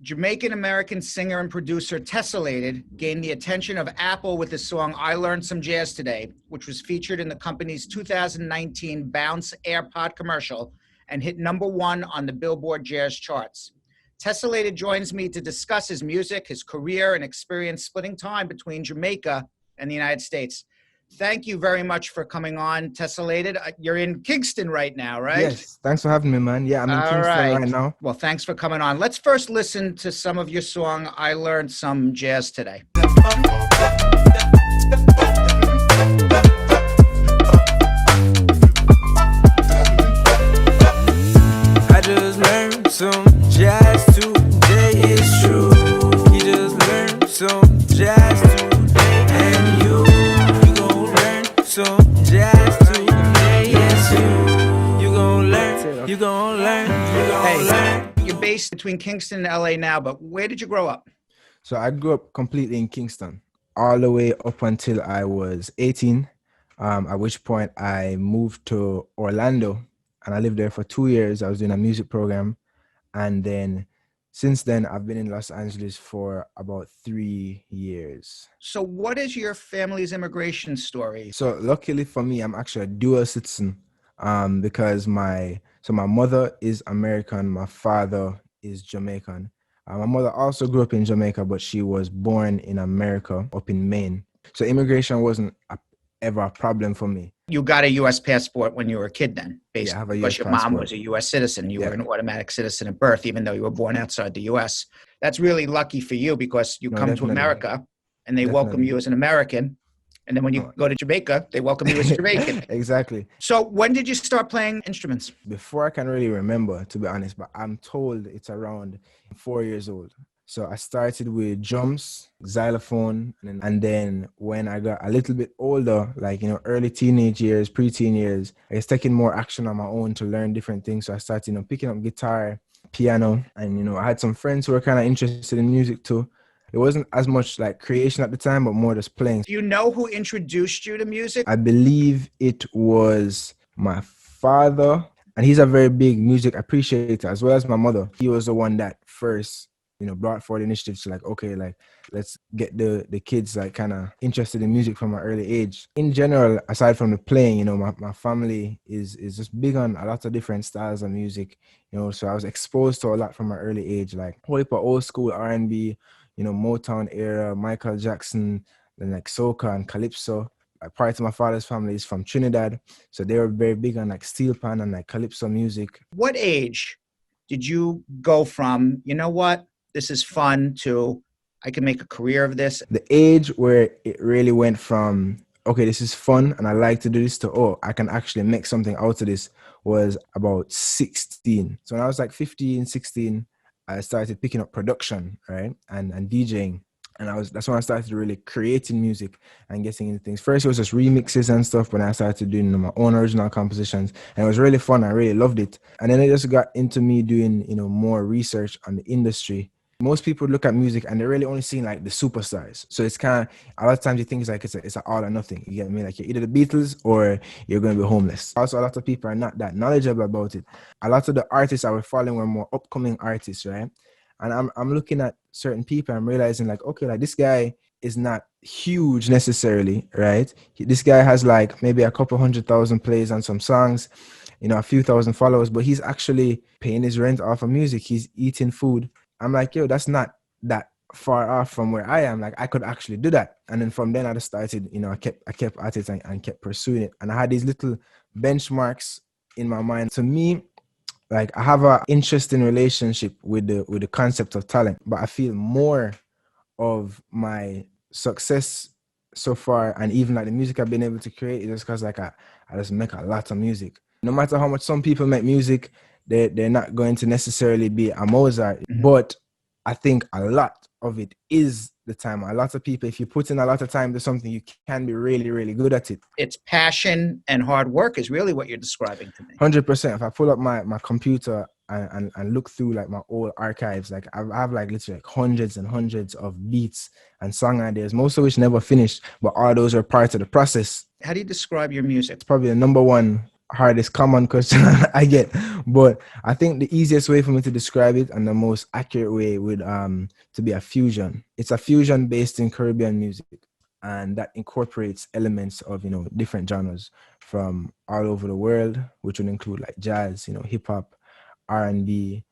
Jamaican American singer and producer Tessellated gained the attention of Apple with his song I Learned Some Jazz Today, which was featured in the company's 2019 Bounce AirPod commercial and hit #1 on the Billboard jazz charts. Tessellated joins me to discuss his music, his career, and experience splitting time between Jamaica and the United States. Thank you very much for coming on, Tessellated. You're in Kingston right now, right? Yes, thanks for having me, man. Yeah, I'm in Kingston right now. Well, thanks for coming on. Let's first listen to some of your song, I Learned Some Jazz Today. I just learned some jazz today, it's true. You just learned some jazz today, and you gon' learn some jazz today, yes you gon' learn, you gon' learn, you gon' learn. You're based between Kingston and LA now, but where did you grow up? So I grew up completely in Kingston, all the way up until I was 18, at which point I moved to Orlando, and I lived there for 2 years. I was doing a music program, and then since then, I've been in Los Angeles for about 3 years. So what is your family's immigration story? So luckily for me, I'm actually a dual citizen because my mother is American, my father is Jamaican. My mother also grew up in Jamaica, but she was born in America, up in Maine. So immigration wasn't ever a problem for me. You got a U.S. passport when you were a kid then, basically, yeah, I have a US because your passport. mom was a U.S. citizen. You were an automatic citizen at birth, even though you were born outside the U.S. That's really lucky for you because you come to America and they welcome you as an American. And then when you go to Jamaica, they welcome you as a Jamaican. Exactly. So when did you start playing instruments? Before I can really remember, to be honest, but I'm told it's around 4 years old. So I started with drums, xylophone, and then when I got a little bit older, like, early teenage years, preteen years, I was taking more action on my own to learn different things. So I started, picking up guitar, piano, and, I had some friends who were kind of interested in music too. It wasn't as much like creation at the time, but more just playing. Do you know who introduced you to music? I believe it was my father, and he's a very big music appreciator, as well as my mother. He was the one that first brought forward initiatives to let's get the kids kind of interested in music from an early age. In general, aside from the playing, my family is just big on a lot of different styles of music, so I was exposed to a lot from an early age, like whole heap of old school R&B, Motown era, Michael Jackson, then like soca and calypso. Part of my father's family is from Trinidad, so they were very big on like steel pan and like calypso music. What age did you go from, what, this is fun, to I can make a career of this? The age where it really went from, okay, this is fun and I like to do this, to, oh, I can actually make something out of this, was about 16. So when I was like 15, 16, I started picking up production, right? And DJing. And that's when I started really creating music and getting into things. First, it was just remixes and stuff, but then I started doing my own original compositions. And it was really fun. I really loved it. And then it just got into me doing, more research on the industry. Most people look at music and they're really only seeing like the superstars. So it's kind of, a lot of times you think it's like it's an all or nothing. You get me? Like you're either the Beatles or you're going to be homeless. Also, a lot of people are not that knowledgeable about it. A lot of the artists I was following were more upcoming artists, right? And I'm looking at certain people, I'm realizing like, okay, like this guy is not huge necessarily, right? This guy has like maybe a couple 100,000 plays on some songs, a few thousand followers, but he's actually paying his rent off of music. He's eating food. I'm like, yo, that's not that far off from where I am. Like I could actually do that. And then from then I just started, I kept at it and kept pursuing it. And I had these little benchmarks in my mind. To me, like I have an interesting relationship with the concept of talent, but I feel more of my success so far, and even like the music I've been able to create, is just because like I just make a lot of music. No matter how much some people make music, they're not going to necessarily be a Mozart, but I think a lot of it is the time. A lot of people, if you put in a lot of time to something, you can be really, really good at it. It's passion and hard work is really what you're describing to me. 100%. If I pull up my computer and look through like my old archives, like I have like literally like hundreds and hundreds of beats and song ideas, most of which never finished, but all those are part of the process. How do you describe your music? It's probably the number one hardest common question I get. But I think the easiest way for me to describe it and the most accurate way would to be a fusion. It's a fusion based in Caribbean music, and that incorporates elements of, you know, different genres from all over the world, which would include like jazz, you know, hip hop, R&B,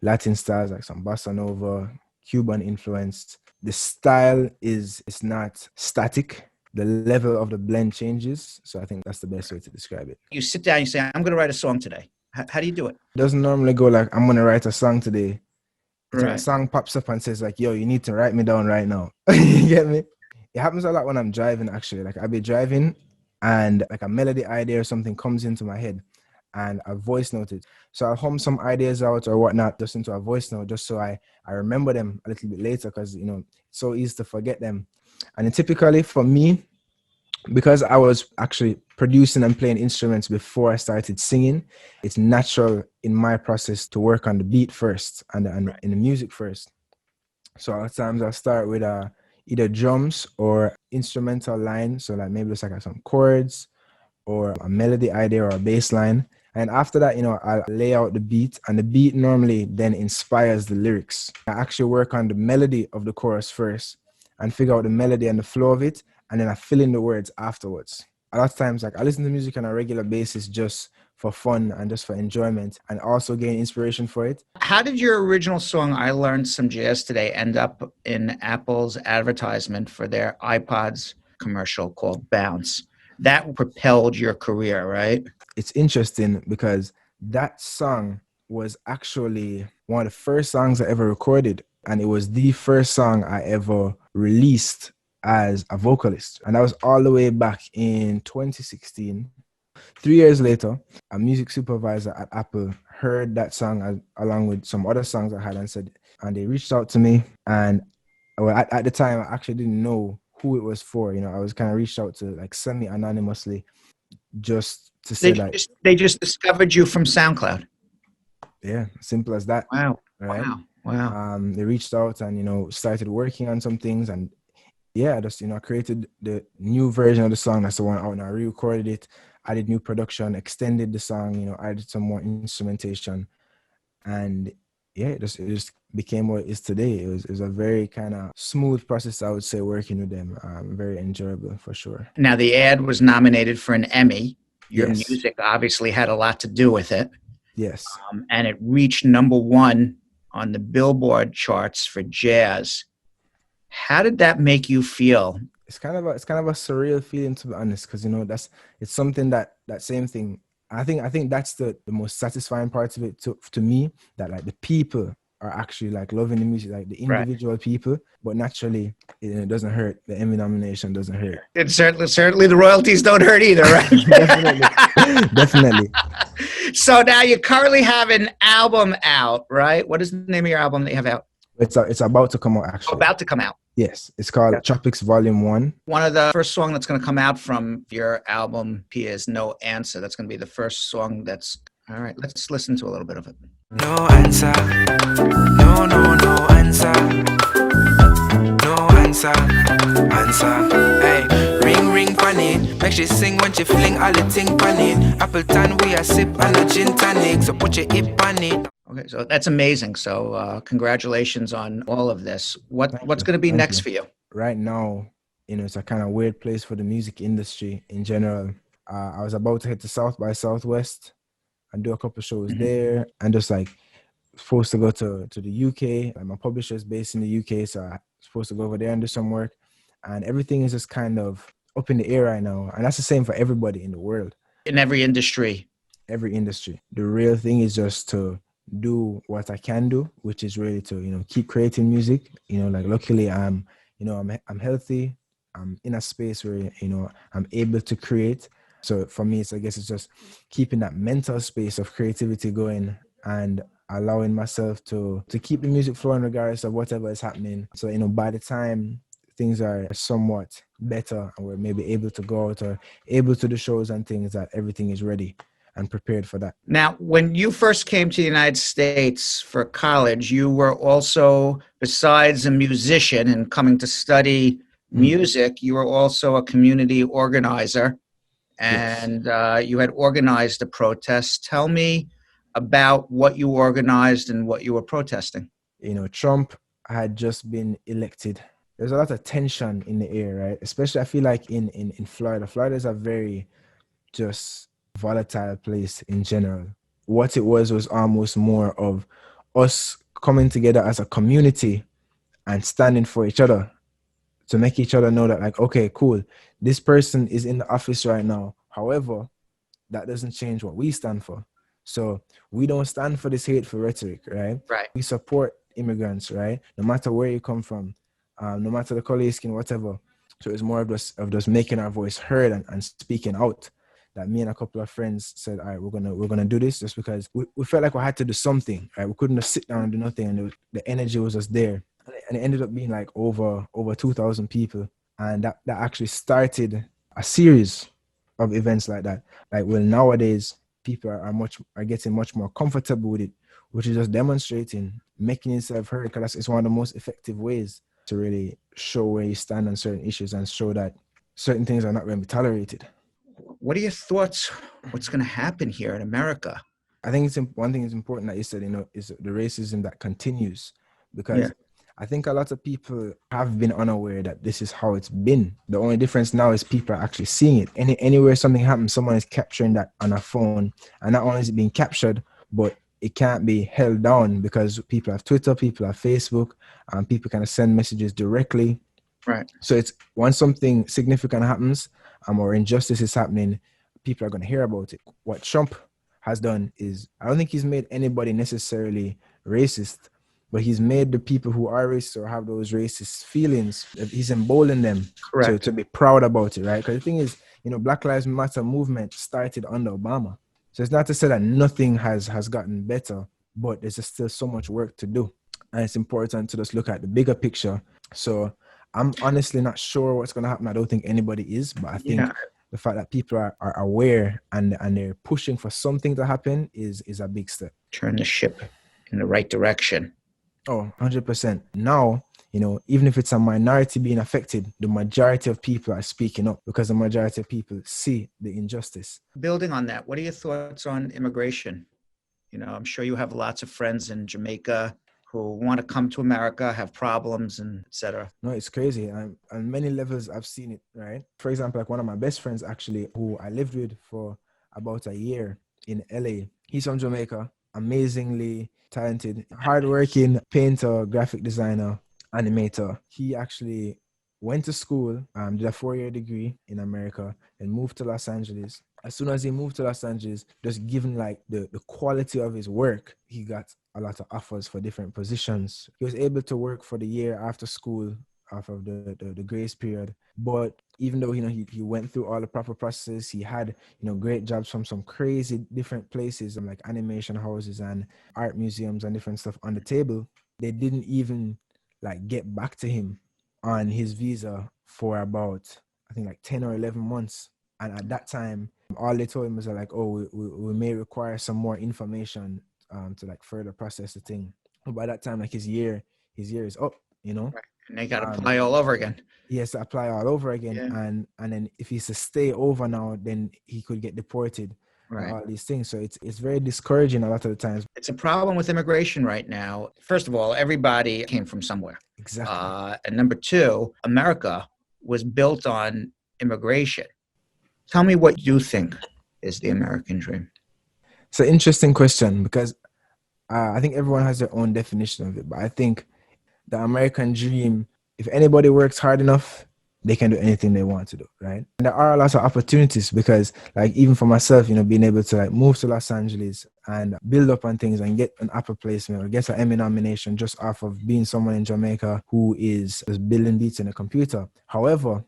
Latin styles like some bossa nova, Cuban influence. The style is not static. The level of the blend changes. So I think that's the best way to describe it. You sit down, you say, I'm going to write a song today. How do you do it? It doesn't normally go like, I'm going to write a song today. It's like a Right. song pops up and says like, yo, you need to write me down right now. You get me? It happens a lot when I'm driving, actually. Like I'll be driving and like a melody idea or something comes into my head and I voice note it. So I'll hum some ideas out or whatnot just into a voice note just so I remember them a little bit later, because, you know, it's so easy to forget them. And typically for me, because I was actually producing and playing instruments before I started singing, it's natural in my process to work on the beat first and in the music first. So a lot of times I'll start with either drums or instrumental line. So like maybe it's like some chords or a melody idea or a bass line. And after that, you know, I'll lay out the beat, and the beat normally then inspires the lyrics. I actually work on the melody of the chorus first and figure out the melody and the flow of it, and then I fill in the words afterwards. A lot of times, like I listen to music on a regular basis just for fun and just for enjoyment, and also gain inspiration for it. How did your original song, I Learned Some Jazz Today, end up in Apple's advertisement for their iPods commercial called Bounce? That propelled your career, right? It's interesting because that song was actually one of the first songs I ever recorded, and it was the first song I ever released as a vocalist. And that was all the way back in 2016. 3 years later, a music supervisor at Apple heard that song along with some other songs I had and they reached out to me. And well, at the time, I actually didn't know who it was for. You know, I was kind of reached out to like semi-anonymously just to say They just discovered you from SoundCloud. Yeah, simple as that. Wow. Right? Wow. They reached out and, you know, started working on some things, and yeah, just, you know, created the new version of the song. That's the one out, and I re-recorded it, added new production, extended the song, you know, added some more instrumentation, and yeah, it just became what it is today. It was a very kind of smooth process, I would say, working with them. Very enjoyable for sure. Now, the ad was nominated for an Emmy. Your Yes. music obviously had a lot to do with it. Yes. And it reached #1 on the Billboard charts for jazz. How did that make you feel? It's kind of a surreal feeling, to be honest, because, you know, it's something that same thing. I think that's the most satisfying part of it to me, that like the people are actually like loving the music, like the individual people, but naturally it doesn't hurt. The Emmy nomination doesn't hurt. And certainly the royalties don't hurt either, right? Definitely. So now you currently have an album out, right? What is the name of your album that you have out? It's about to come out, actually. About to come out. Yes, it's called Tropics Volume 1. One of the first songs that's going to come out from your album is No Answer. That's going to be the first song that's... All right, let's listen to a little bit of it. No answer. No answer. No answer. Answer. Hey, ring pan it. Make she sing when she fling all the thing pan it. Appleton we a sip and a gin tonic. So put your hip on it. Okay, so that's amazing. So congratulations on all of this. What's going to be next for you? Right now, you know, it's a kind of weird place for the music industry in general. I was about to head to South by Southwest and do a couple shows there, and just like supposed to go to the UK. Like my publisher is based in the UK, so I'm supposed to go over there and do some work. And everything is just kind of up in the air right now. And that's the same for everybody in the world. In every industry. Every industry. The real thing is just to do what I can do, which is really to, you know, keep creating music. You know, like luckily I'm healthy. I'm in a space where, you know, I'm able to create. So for me, I guess it's just keeping that mental space of creativity going and allowing myself to keep the music flowing regardless of whatever is happening. So, you know, by the time things are somewhat better and we're maybe able to go out or able to do shows and things, that everything is ready and prepared for that. Now, when you first came to the United States for college, you were also, besides a musician and coming to study music, you were also a community organizer Yes. and you had organized a protest. Tell me about what you organized and what you were protesting. Trump had just been elected. There's a lot of tension in the air, right? Especially I feel like in Florida. Florida is a very just volatile place in general. What it was almost more of us coming together as a community and standing for each other to make each other know that, like, okay, cool, this person is in the office right now. However, that doesn't change what we stand for. So we don't stand for this hateful rhetoric, right? Right. We support immigrants, right? No matter where you come from, no matter the color of your skin, whatever. So it's more of just making our voice heard and speaking out. That me and a couple of friends said, all right, we're gonna do this just because we felt like we had to do something, right? We couldn't just sit down and do nothing, and the energy was just there. And it ended up being like over 2,000 people, and that actually started a series of events like that. Like, well, nowadays people are getting much more comfortable with it, which is just demonstrating, making yourself heard, because it's one of the most effective ways to really show where you stand on certain issues and show that certain things are not going to be tolerated. What are your thoughts? What's going to happen here in America? I think one thing is important that you said, is the racism that continues, because I think a lot of people have been unaware that this is how it's been. The only difference now is people are actually seeing it. Anywhere something happens, someone is capturing that on a phone, and not only is it being captured, but it can't be held down because people have Twitter, people have Facebook, and people kind of send messages directly. Right. So it's once something significant happens, or injustice is happening, people are going to hear about it. What Trump has done is, I don't think he's made anybody necessarily racist, but he's made the people who are racist or have those racist feelings, he's emboldened them to be proud about it, right? Because the thing is, Black Lives Matter movement started under Obama. So it's not to say that nothing has gotten better, but there's just still so much work to do. And it's important to just look at the bigger picture. So I'm honestly not sure what's going to happen. I don't think anybody is, but I think the fact that people are aware and they're pushing for something to happen is a big step. Turn the ship in the right direction. Oh, 100%. Now, even if it's a minority being affected, the majority of people are speaking up because the majority of people see the injustice. Building on that, what are your thoughts on immigration? I'm sure you have lots of friends in Jamaica who want to come to America, have problems, and et cetera. No, it's crazy. On many levels, I've seen it, right? For example, like one of my best friends, actually, who I lived with for about a year in LA. He's from Jamaica, amazingly talented, hardworking painter, graphic designer, animator. He actually went to school, did a 4-year degree in America, and moved to Los Angeles. As soon as he moved to Los Angeles, just given like the quality of his work, he got a lot of offers for different positions. He was able to work for the year after school, off of the grace period. But even though, he went through all the proper processes, he had, great jobs from some crazy different places, like animation houses and art museums and different stuff on the table. They didn't even like get back to him on his visa for about, I think, like 10 or 11 months. And at that time, all they told him was like, oh, we may require some more information to like further process the thing. But by that time, like his year is up, Right. And they got to apply all over again. He has to apply all over again. Yeah. And then if he's to stay over now, then he could get deported. Right. All these things. So it's very discouraging a lot of the times. It's a problem with immigration right now. First of all, everybody came from somewhere. Exactly. And number two, America was built on immigration. Tell me what you think is the American dream. It's an interesting question because I think everyone has their own definition of it. But I think the American dream, if anybody works hard enough, they can do anything they want to do, right? And there are a lot of opportunities because, like, even for myself, being able to like move to Los Angeles and build up on things and get an Apple placement or get an Emmy nomination just off of being someone in Jamaica who is just building beats in a computer. However,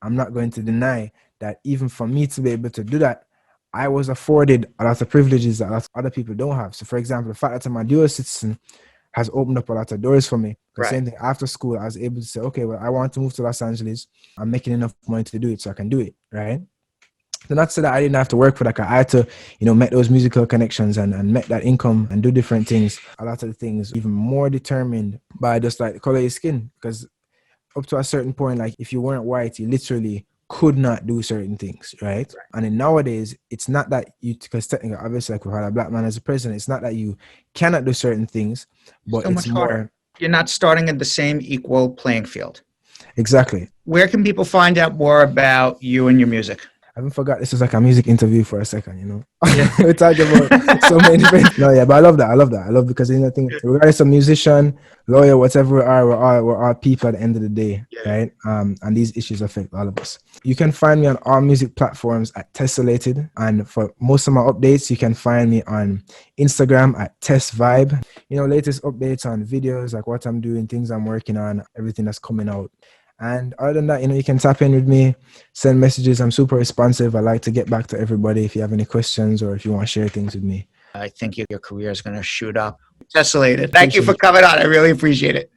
I'm not going to deny that even for me to be able to do that, I was afforded a lot of privileges that a lot of other people don't have. So, for example, the fact that I'm a dual citizen has opened up a lot of doors for me. The same thing after school, I was able to say, okay, well, I want to move to Los Angeles. I'm making enough money to do it, so I can do it, right? So not to say that I didn't have to work for that. I had to, make those musical connections and make that income and do different things. A lot of the things even more determined by just like the color of your skin, because up to a certain point, like if you weren't white, you literally could not do certain things, right? And then nowadays, it's not that you, because technically, obviously, like we had a black man as a president, it's not that you cannot do certain things, but So it's much more harder. You're not starting at the same equal playing field. exactly. Where can people find out more about you and your music? I haven't forgot this is like a music interview for a second, you know. Yeah. We're talking about so many different. No, yeah, but I love that. I love that. I love because I think regardless of musician, lawyer, whatever we are, we're all people at the end of the day, right? And these issues affect all of us. You can find me on all music platforms at Tessellated, and for most of my updates, you can find me on Instagram at TessVibe. You know, latest updates on videos, like what I'm doing, things I'm working on, everything that's coming out. And other than that, you know, you can tap in with me, send messages. I'm super responsive. I like to get back to everybody if you have any questions or if you want to share things with me. I think your career is going to shoot up. Tessellated. Thank you for coming on. I really appreciate it.